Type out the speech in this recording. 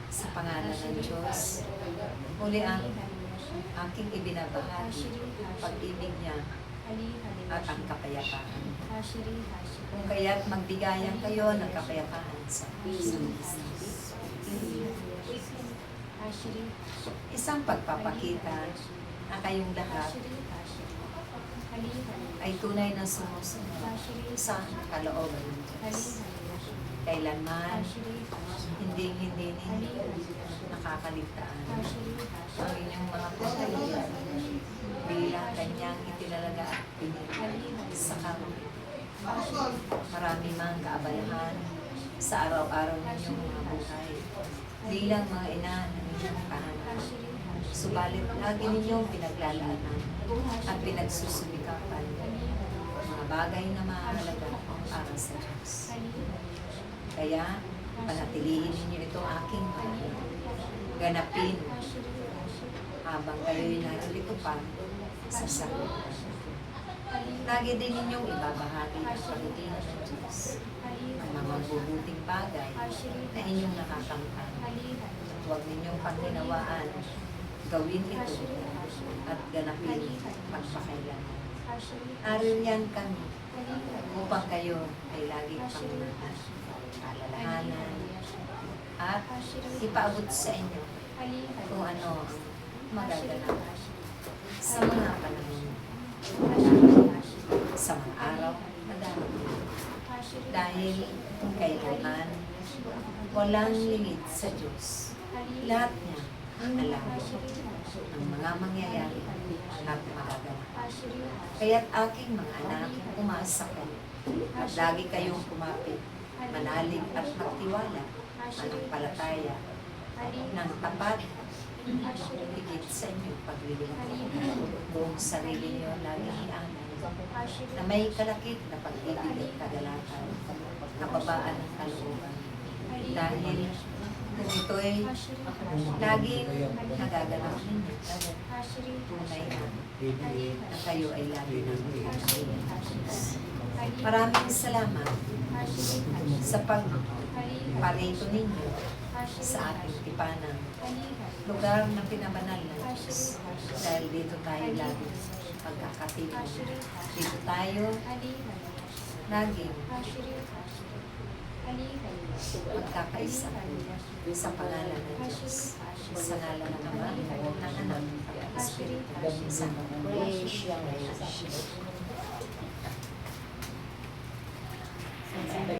Sa pangalan ng Diyos, muli ang aking ibinabahagi, pag-ibig niya at ang kapayapaan. Kung kaya't magbigayan kayo ng kapayapaan sa isang isa. Isang pagpapakita na kayong lahat ay tunay na sumusunod sa kalooban ng Diyos. Kailanman, hindi ninyo nakakaligtaan ang inyong mga pagkalit bilang kanyang itinalaga at pinili sa kamay. Marami mang kaabalahan sa araw-araw ninyong mga buhay bilang mga ina ng inyong tahanan. Subalit lagi ninyong pinaglalaanan at pinagsusumikapan mga bagay na mahalaga para sa Diyos. Kaya, panatilihin ninyo ito aking pangalan. Ganapin habang kayo'y narito pa sa sarili. Lagi din ninyong ibabahagi ang pagdating ng Diyos, ang mga mabubuting bagay na inyong nakakamtan. Huwag ninyong pagninawaan, gawin ito at ganapin magpakailanman. Ariyan kami upang kayo ay lagi pangunahan, alalahanan, at ipaabot sa inyo kung ano ang magaganap sa mga panahon sa mga araw na darating. Dahil kailangan walang limit sa Diyos. Lahat niya alam ng mga mangyayari at magaganap. Kaya't aking mga anak, umasa kayo at lagi kayong kumapit, manalig at magtiwala, manampalataya ng tapat, higit sa inyong paglilingkod. Buong sarili niyo laging ianay na may kalakip na pag-ibig at kagalakan, kababaan ng kalooban. Dahil kung ito'y laging nagaganap ninyo, tunay na kayo ay lagi ng maraming salamat sa pagparito ninyo sa ating tipanang lugar na pinabanal ng Diyos. Dahil dito tayo lagi pagkakatipon. Dito tayo laging magkakaisa sa pangalan ng Diyos. Sa ngalan ng Ama, ng Anak, ng Espiritu Santo.